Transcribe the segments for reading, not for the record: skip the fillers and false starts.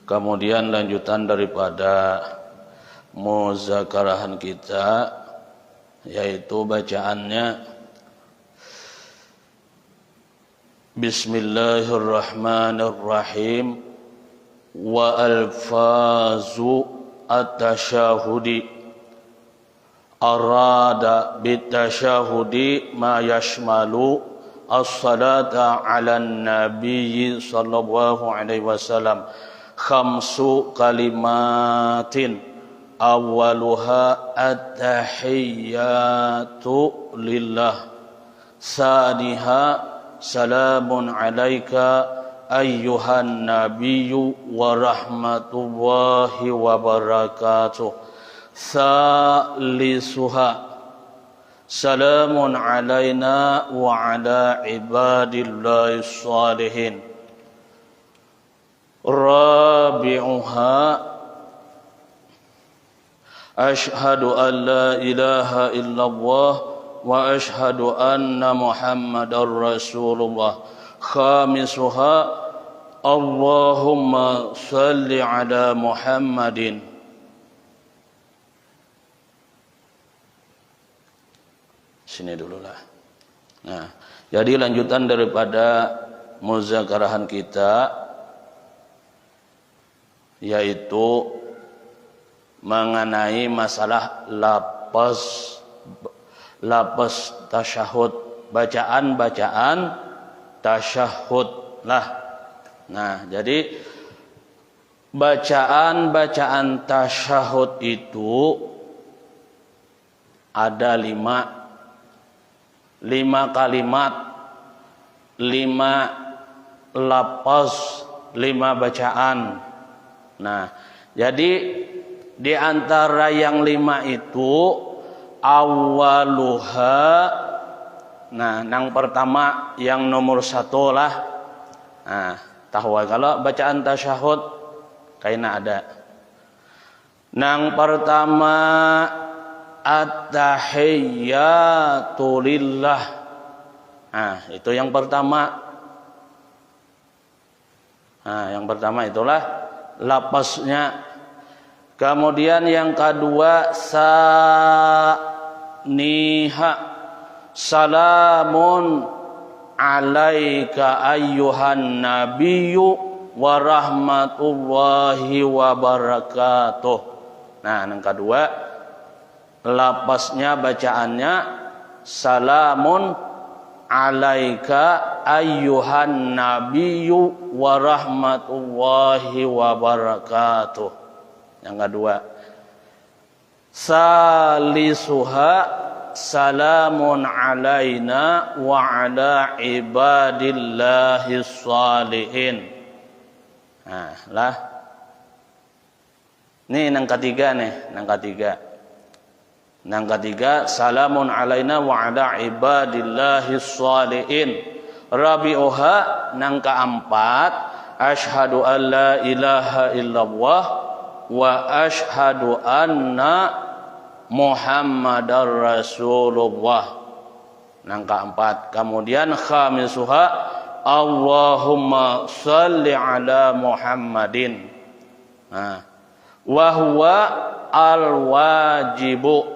Kemudian lanjutan daripada muzakarahan kita, yaitu bacaannya Bismillahirrahmanirrahim wa alfazu at-tashahudi arada bit-tashahudi ma yashmalu as-salata 'alan nabiyyi sallallahu alaihi wasallam khamsu kalimatin awwaluha at-tahiyyatu lillah saniha salamun alaika ayyuhan nabiyyu wa rahmatullahi wa barakatuh salisuha salamun alaina wa ala ibadillahis salihin rabi'uha ashhadu an la ilaha illallah wa ashhadu anna muhammadar rasulullah khamisuha Allahumma salli ala muhammadin. Sini dululah. Nah, jadi lanjutan daripada muzakarahan kita, yaitu mengenai masalah lafaz tasyahud, bacaan tasyahud lah. Nah, jadi bacaan tasyahud itu ada lima kalimat, 5 lafaz, 5 bacaan. Nah, jadi di antara yang 5 itu awaluha, nah yang pertama yang nomor 1 lah. Nah, tahu kalau bacaan tasyahud kayaknya ada. Yang pertama at-tahiyyatu lillah. Nah, itu yang pertama. Nah, yang pertama itulah lafaznya. Kemudian yang kedua saniha salamun alaika ayyuhan nabiyyu wa rahmatullahi wa barakatuh. Nah, yang kedua lafaznya, bacaannya salamun alaika ayyuhan nabiyyu wa rahmatullahi wa barakatuh. Yang kedua salisuha salamun alaina wa ala ibadillahis salihin. Nah lah, ini yang ketiga nih, yang ketiga salamun alaina wa ala ibadillahis salihin. Rabi'uha, yang keempat asyhadu an la ilaha illallah wa ashhadu anna muhammadar rasulullah. Yang keempat. Kemudian khamisuha Allahumma salli ala muhammadin. Nah, wa huwa al-wajibu.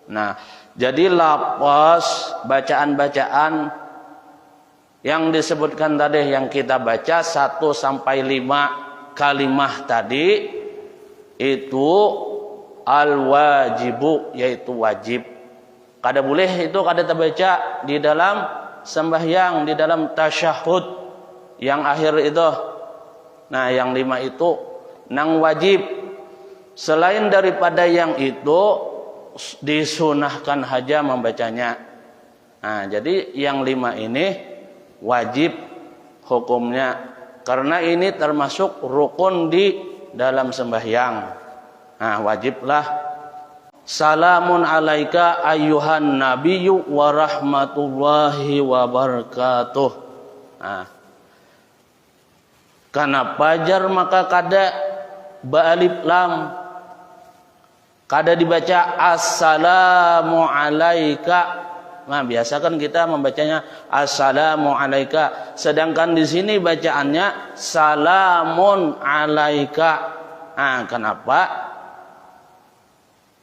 Nah, jadi lafaz bacaan-bacaan yang disebutkan tadi, yang kita baca 1 sampai 5 kalimah tadi, itu al-wajibu, yaitu wajib. Kada boleh itu kada terbaca di dalam sembahyang, di dalam tasyahud yang akhir itu. Nah, yang 5 itu nang wajib. Selain daripada yang itu disunahkan saja membacanya. Nah, jadi yang 5 ini wajib hukumnya, karena ini termasuk rukun di dalam sembahyang. Nah, wajiblah. Salamun alaika ayyuhan nabiyyu wa rahmatullahi wa barakatuh. Nah, karena fajar maka kada ba'alif lam, kada dibaca assalamu alaika. Nah, biasa kan kita membacanya assalamu alaika, sedangkan di sini bacaannya salamun alaika. Nah, kenapa?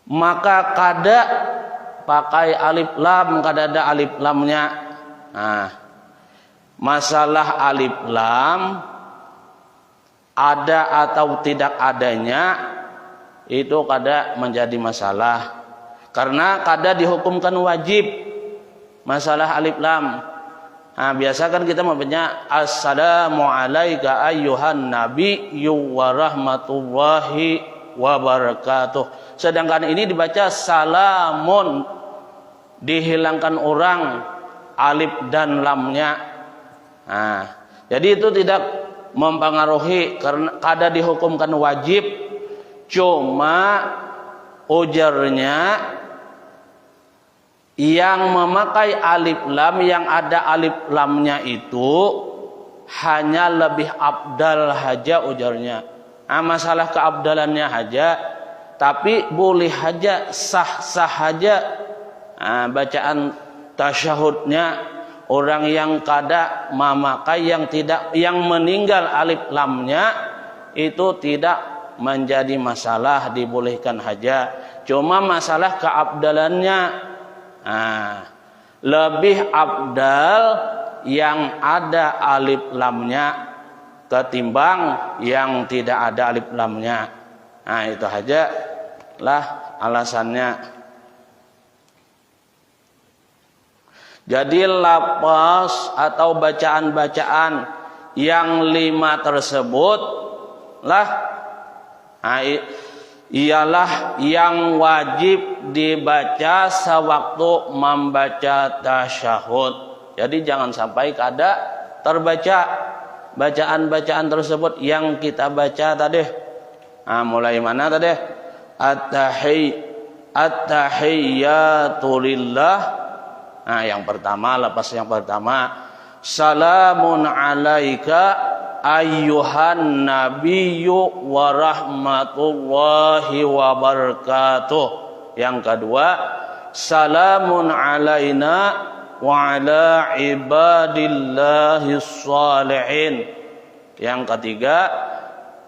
Maka kada pakai alif lam, kada ada alif lamnya. Nah, masalah alif lam ada atau tidak adanya itu kada menjadi masalah, karena kada dihukumkan wajib masalah alif lam. Nah, biasa kan kita membacanya assalamu alaika ayyuhan nabiyyu wa rahmatullahi wa barakatuh, sedangkan ini dibaca salamun, dihilangkan orang alif dan lamnya. Nah, jadi itu tidak mempengaruhi karena kada dihukumkan wajib, cuma ujarnya yang memakai alif lam, yang ada alif lamnya itu hanya lebih abdal haja ujarnya. Nah, masalah keabdalannya haja, tapi boleh haja, sah-sah haja. Nah, bacaan tasyahudnya orang yang kada memakai, yang meninggal alif lamnya itu tidak menjadi masalah, dibolehkan haja. Cuma masalah keabdalannya, nah, lebih abdal yang ada alif lamnya ketimbang yang tidak ada alif lamnya. Nah, itu aja lah alasannya. Jadi lafaz atau bacaan-bacaan yang 5 tersebut lah, nah, ialah yang wajib dibaca sewaktu membaca tasyahud. Jadi jangan sampai kada terbaca bacaan-bacaan tersebut yang kita baca tadi. Nah, mulai mana tadi? At-tahiyyatu lillah. Nah, yang pertama, lepas yang pertama, salamun alaika ayyuhan nabiyyu wa rahmatullahi wa barakatuh. Yang kedua, salamun alaina wa ala ibadillahis shalihin. Yang ketiga,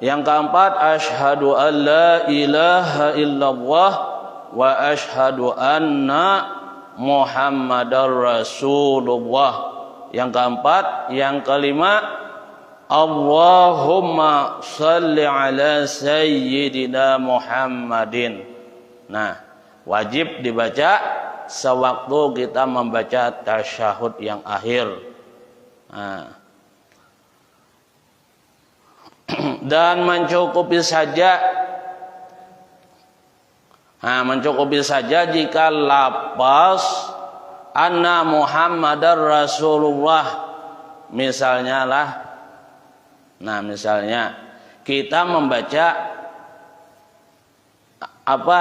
yang keempat, asyhadu an la ilaha illallah wa asyhadu anna muhammadar rasulullah. Yang keempat, yang kelima, Allahumma salli ala sayyidina Muhammadin. Nah, wajib dibaca sewaktu kita membaca tasyahud yang akhir. Nah, dan mencukupi saja, jika lafaz anna Muhammadar Rasulullah, misalnya lah. Nah, misalnya kita membaca apa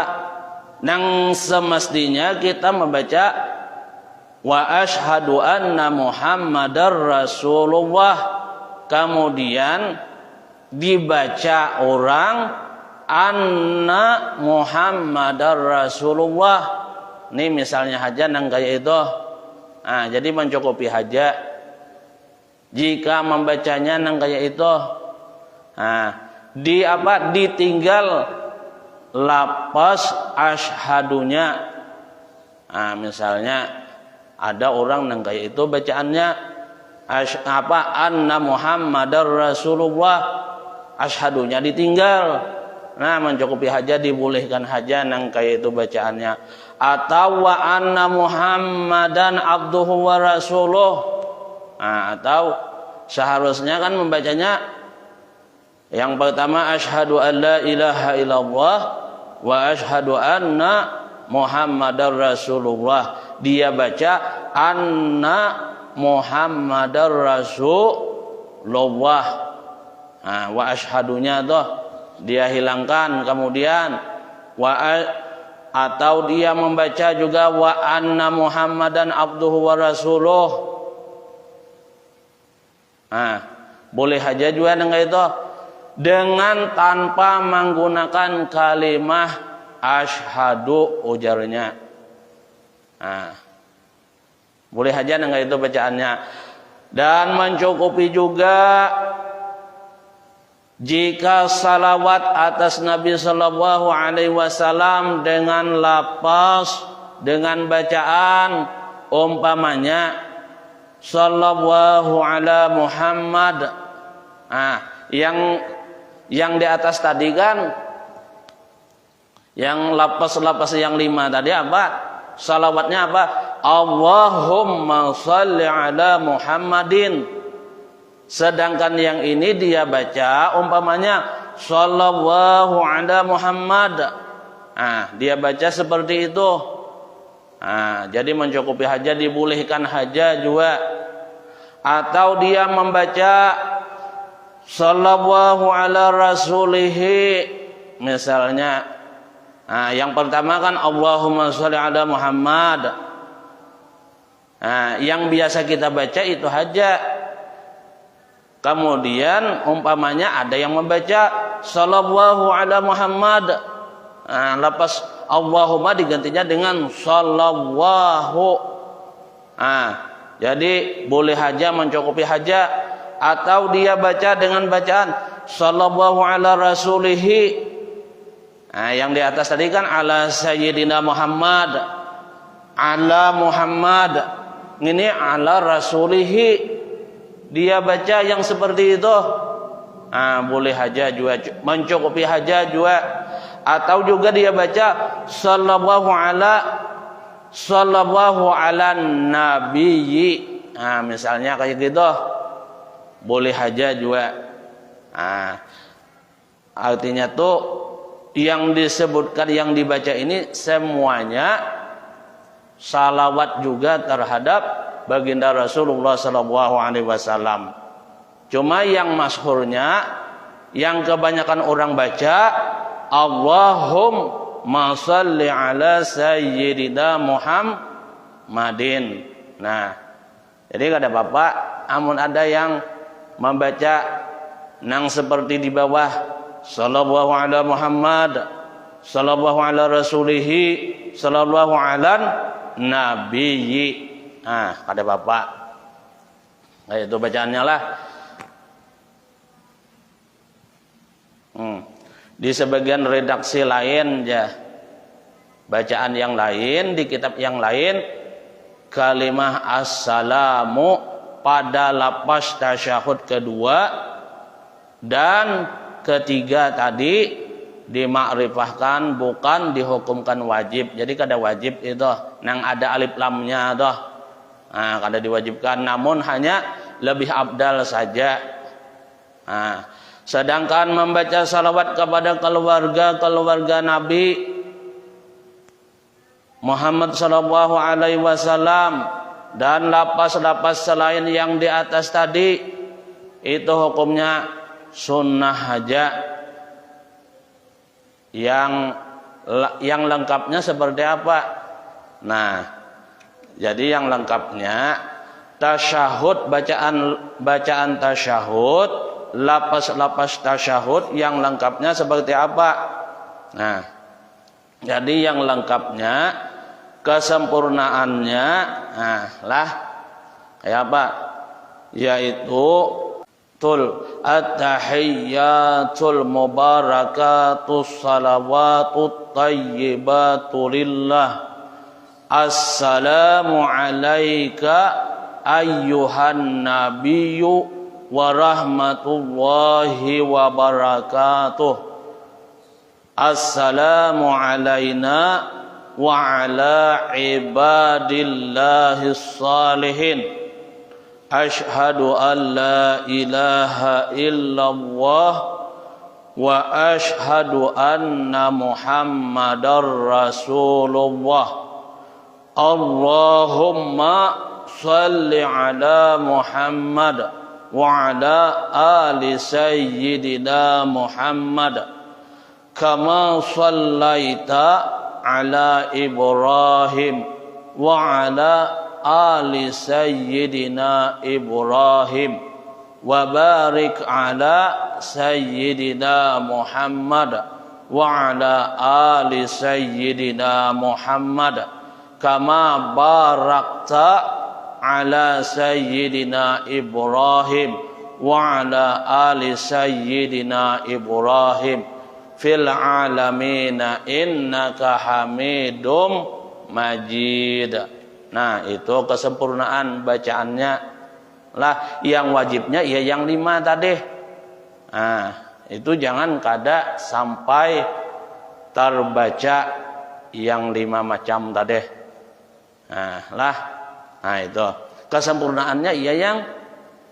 yang semestinya kita membaca wa asyhadu anna Muhammadar Rasulullah, kemudian dibaca orang anna Muhammadar Rasulullah. Ini misalnya haja nang kayak itu. Nah, jadi mencukupi haja jika membacanya nang kayak itu. Nah, ditinggal lafaz asyhadunya. Nah, misalnya ada orang nang kayak itu bacaannya anna Muhammadar Rasulullah, asyhadunya ditinggal. Nah, mencukupi haja, dibolehkan haja nang kayak itu bacaannya. Atau wa anna Muhammadan abduhu wa rasuluh. Nah, atau seharusnya kan membacanya yang pertama asyhadu an la ilaha illallah wa asyhadu anna Muhammadar Rasulullah. Dia baca anna Muhammadar Rasulullah. Nah, wa asyhadunya tuh dia hilangkan, kemudian atau dia membaca juga wa anna Muhammadan abduhu wa rasuluh. Nah, boleh aja juga dengan itu, dengan tanpa menggunakan kalimah asyhadu ujarnya. Nah, Boleh haja dengan itu bacaannya. Dan mencukupi juga jika salawat atas Nabi sallallahu alaihi wasallam dengan lafaz, dengan bacaan umpamanya sallallahu ala Muhammad. Yang di atas tadi kan, yang lafaz-lafaz yang 5 tadi apa? Salawatnya apa? Allahumma shalli ala Muhammadin. Sedangkan yang ini dia baca umpamanya sallallahu ala Muhammad. Dia baca seperti itu. Jadi mencukupi haja, dibolehkan haja juga. Atau dia membaca sallallahu ala rasulihi misalnya. Yang pertama kan Allahumma sholli ala Muhammad. Yang biasa kita baca itu haja. Kemudian umpamanya ada yang membaca sallallahu ala Muhammad. Lafaz Allahumma digantinya dengan sallallahu. Jadi boleh haja, mencukupi haja. Atau dia baca dengan bacaan sallallahu ala rasulihi. Yang di atas tadi kan ala sayyidina Muhammad, ala Muhammad. Ini ala rasulihi. Dia baca yang seperti itu. Boleh haja juga, mencukupi haja juga. Atau juga dia baca sallallahu ala nabiyyi. Misalnya kayak gitu. Boleh haja juga. Artinya tuh yang disebutkan, yang dibaca ini semuanya salawat juga terhadap baginda Rasulullah sallallahu alaihi wasallam. Cuma yang masyhurnya, yang kebanyakan orang baca Allahumma shalli ala sayyidina Muhammadin. Jadi kada apa-apa amun ada yang membaca nang seperti di bawah sallallahu ala Muhammad, sallallahu ala rasulihi, sallallahu ala nabiyyi. Kada bapak. Itu bacaannya lah. Di sebagian redaksi lain ya, bacaan yang lain di kitab yang lain, kalimah assalamu pada lafaz tasyahud kedua dan ketiga tadi dimakrifahkan, bukan dihukumkan wajib. Jadi kada wajib itu nang ada alif lamnya toh. Kada diwajibkan, namun hanya lebih abdal saja. Sedangkan membaca salawat kepada keluarga Nabi Muhammad sallallahu alaihi wasallam dan lapas-lapas selain yang di atas tadi, itu hukumnya sunnah haja. Yang lengkapnya seperti apa? Jadi yang lengkapnya tasyahud, bacaan tasyahud, lapas tasyahud yang lengkapnya seperti apa? Jadi yang lengkapnya, kesempurnaannya kayak apa? Yaitu at-tahiyyatul mubarakatus salawatut tayyibatu lillah. Assalamu alayka ayyuhan nabiyyu wa rahmatullahi wa barakatuh. Assalamu alayna wa ala ibadillahis salihin. Ashhadu an la ilaha illallah wa ashhadu anna Muhammadar Rasulullah. Allahumma salli ala Muhammad wa ala ali sayyidina Muhammad kama sallaita ala Ibrahim wa ala ali sayyidina Ibrahim wa barik ala sayyidina Muhammad wa ala ali sayyidina Muhammad kama barakta ala sayyidina Ibrahim wa ala ali sayyidina Ibrahim fil alamina innaka Hamidum Majid. Nah, itu kesempurnaan bacaannya. Lah, yang wajibnya ya yang 5 tadi. Nah, itu jangan kada sampai terbaca yang 5 macam tadi. Nah itu kesempurnaannya ya yang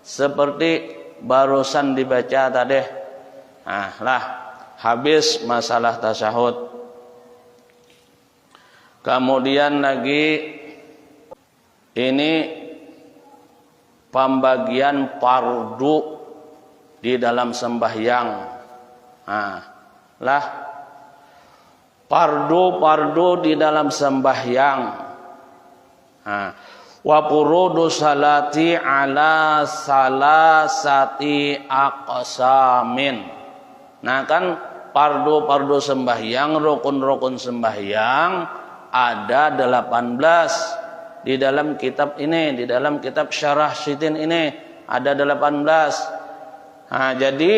seperti barusan dibaca tadi. Habis masalah tasyahud. Kemudian lagi ini pembagian fardu di dalam sembahyang. Fardu di dalam sembahyang. Wa furudu salati ala salasati aqsamin. Nah kan fardu sembahyang, rukun sembahyang ada 18 di dalam kitab ini, di dalam kitab Syarah Syitin ini ada 18. Jadi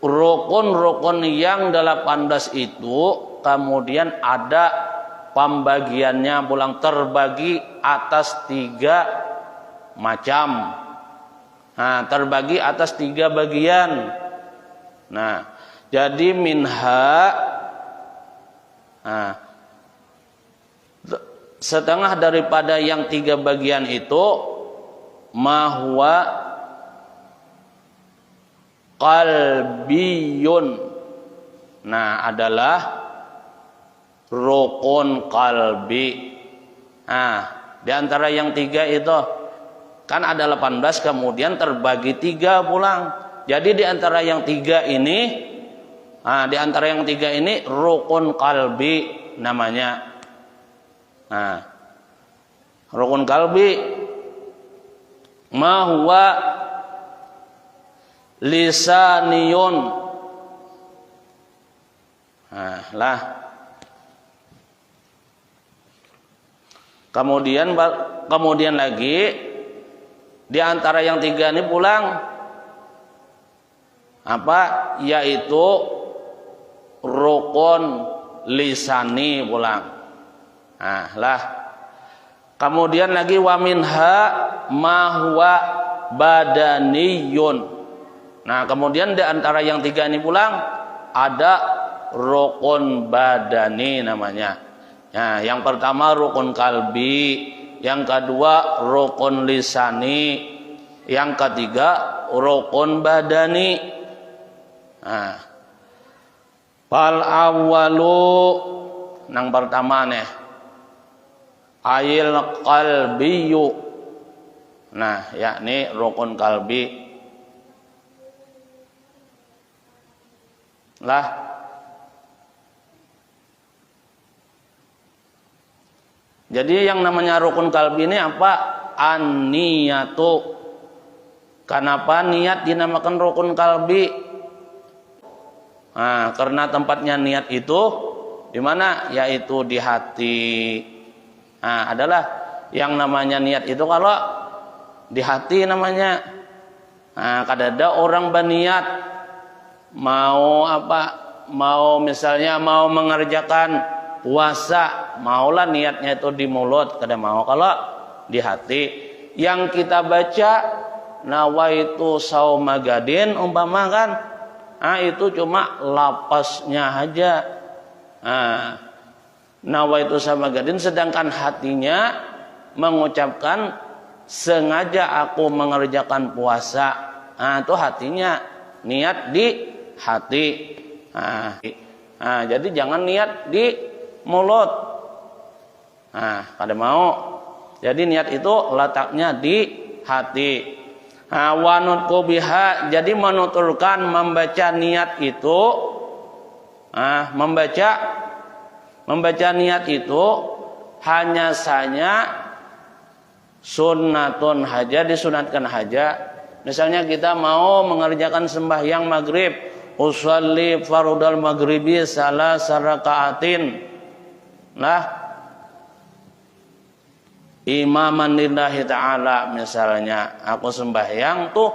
rukun yang 18 itu kemudian ada pembagiannya pulang terbagi atas 3 macam. Terbagi atas 3 bagian. Jadi minha setengah daripada yang 3 bagian itu mahwa qalbiyun. Adalah rukun qalbi. Di antara yang 3 itu kan ada 18 kemudian terbagi 3 pulang. Jadi di antara yang 3 ini rukun qalbi namanya. Rukun qalbi ma huwa lisaniyun. Kemudian lagi di antara yang 3 ini pulang yaitu rukun lisani pulang. Kemudian lagi wa minha ma huwa badaniyun. Kemudian di antara yang 3 ini pulang ada rukun badani namanya. Yang pertama rukun kalbi, yang kedua rukun lisani, yang ketiga rukun badani. Fal awwalu nang pertama nih ayil qalbiyu. Yakni rukun kalbi. Jadi yang namanya rukun kalbi ini apa? An-niyatu. Kenapa niat dinamakan rukun kalbi? Karena tempatnya niat itu di mana? Yaitu di hati. Adalah yang namanya niat itu kalau di hati namanya. Kadada orang berniat mau misalnya mau mengerjakan puasa, maulah niatnya itu di mulut, kada mau kalau di hati. Yang kita baca nawaitu saumagadin umpama kan, itu cuma lapasnya aja. Nawaitu saumagadin, sedangkan hatinya mengucapkan sengaja aku mengerjakan puasa. Itu hatinya niat di hati. Jadi jangan niat di mulut. Kada mau. Jadi niat itu letaknya di hati. Wanutku biha, jadi menuturkan membaca niat itu. Membaca niat itu hanya saja sunnatun haja, disunatkan haja. Misalnya kita mau mengerjakan sembahyang maghrib, usolli farudal maghribi salah sarakaatin. imaman lillahi ta'ala, misalnya aku sembahyang tuh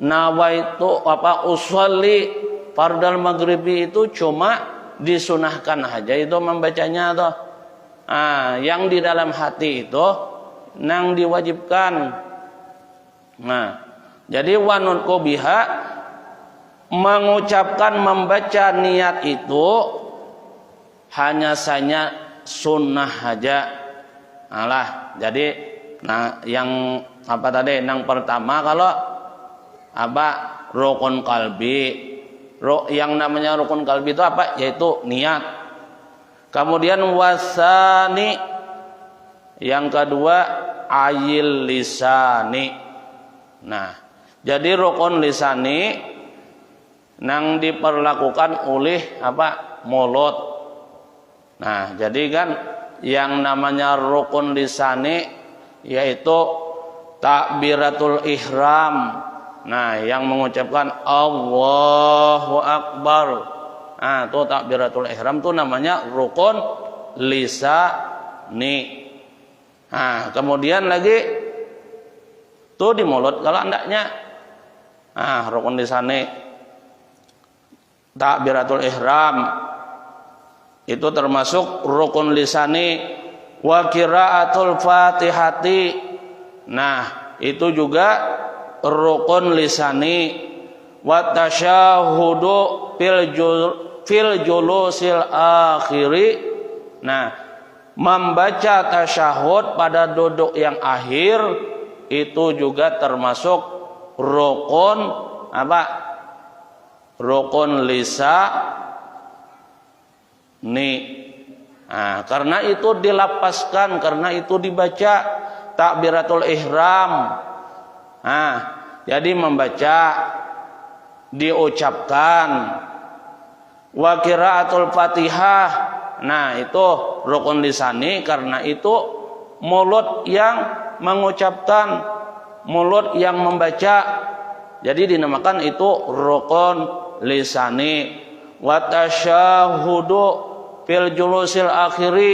nawaitu usolli fardal maghribi, itu cuma disunahkan aja itu membacanya tuh. Yang di dalam hati itu nang diwajibkan. Jadi wanut biha, mengucapkan membaca niat itu hanya saja sunnah aja. Jadi yang tadi yang pertama kalau rukun kalbi. Yang namanya rukun kalbi itu yaitu niat. Kemudian wasani, yang kedua ayil lisani. Jadi rukun lisani nang diperlakukan oleh mulut. Jadi kan yang namanya rukun lisani yaitu takbiratul ihram. Yang mengucapkan Allahu Akbar. Itu takbiratul ihram itu namanya rukun lisani. Kemudian lagi itu di mulut kalau andaknya. Rukun lisani takbiratul ihram itu termasuk rukun lisani. Wa qiraatul fatihati, itu juga rukun lisani. Wa tasyahudu fil julusil akhiri, membaca tasyahud pada duduk yang akhir itu juga termasuk rukun rukun lisani. Karena itu dilapaskan, karena itu dibaca takbiratul ihram. Jadi membaca, diucapkan. Wa qiraatul Fatihah, itu rukun lisani, karena itu mulut yang mengucapkan, mulut yang membaca. Jadi dinamakan itu rukun lisani. Wa tasyahudu fil julusil akhiri,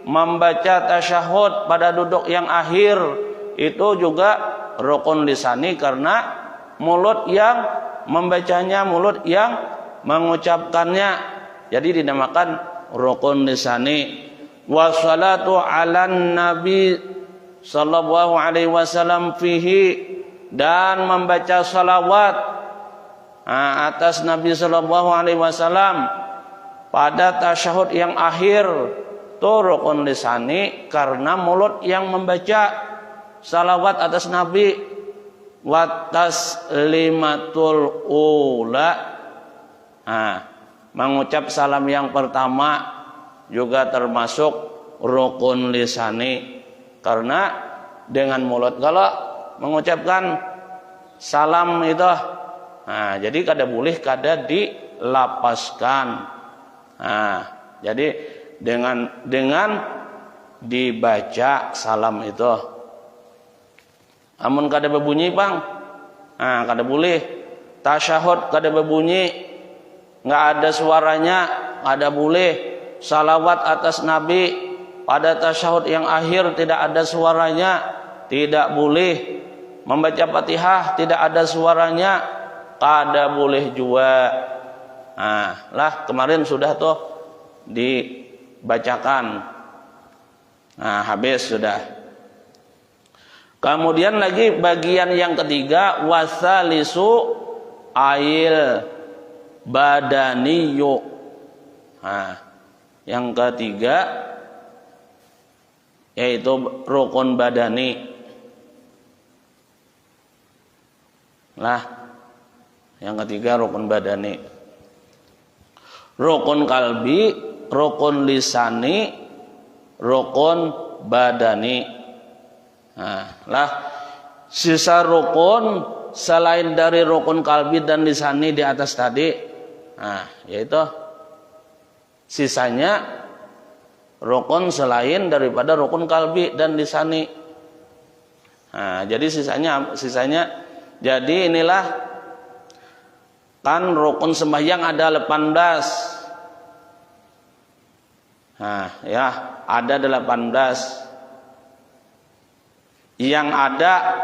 membaca tasyahud pada duduk yang akhir, itu juga rukun lisani karena mulut yang membacanya, mulut yang mengucapkannya. Jadi dinamakan rukun lisani. Wassalatu ala nabi sallallahu alaihi wasallam fihi, dan membaca salawat atas Nabi sallallahu alaihi wasallam pada tasyahud yang akhir, itu rukun lisani karena mulut yang membaca salawat atas Nabi. Wa taslimatul ula, mengucap salam yang pertama juga termasuk rukun lisani, karena dengan mulut kalau mengucapkan salam itu, jadi kada boleh kada dilapaskan. Jadi dengan dibaca salam itu. Amun kada berbunyi bang, kada boleh. Tasyahud kada berbunyi, nggak ada suaranya, kada boleh. Salawat atas Nabi pada tasyahud yang akhir tidak ada suaranya, tidak boleh. Membaca Fatihah tidak ada suaranya, kada boleh juga. Kemarin sudah tuh dibacakan. Habis sudah. Kemudian lagi bagian yang ketiga, wasalisu ail badaniyu. Yang ketiga yaitu rukun badani. Yang ketiga rukun badani. Rukun kalbi, rukun lisani, rukun badani. Sisa rukun selain dari rukun kalbi dan lisani di atas tadi, yaitu sisanya rukun selain daripada rukun kalbi dan lisani. Jadi sisanya jadi inilah kan rukun sembahyang ada 18. Ada 18. yang ada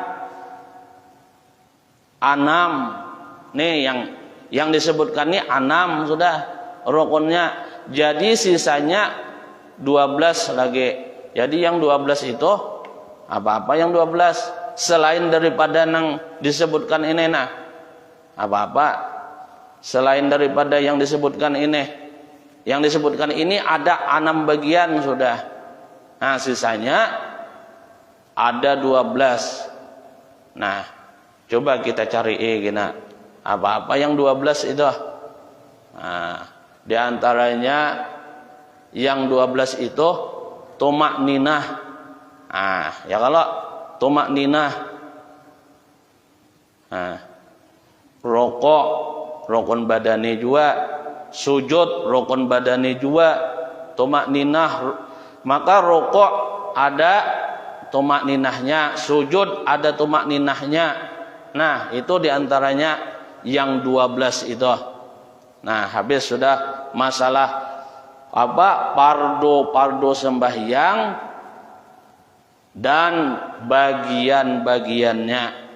6. Nih yang disebutkan ini 6 sudah rukunnya. Jadi sisanya 12 lagi. Jadi yang 12 itu apa-apa yang 12 selain daripada yang disebutkan ini nah. Apa-apa selain daripada yang disebutkan ini. Yang disebutkan ini ada 6 bagian sudah. Nah, sisanya ada 12. Nah, coba kita cari gina. Apa-apa yang 12 itu? Nah, di antaranya yang 12 itu tumak ninah. Nah, ya kalau tumak ninah. Nah, rokok, rukun badani juga. Sujud, rukun badani juga. Tumak ninah, maka rokok ada tumak ninahnya, sujud ada tumak ninahnya. Nah, itu diantaranya yang 12 itu. Nah, habis sudah masalah apa pardo sembahyang dan bagian-bagiannya.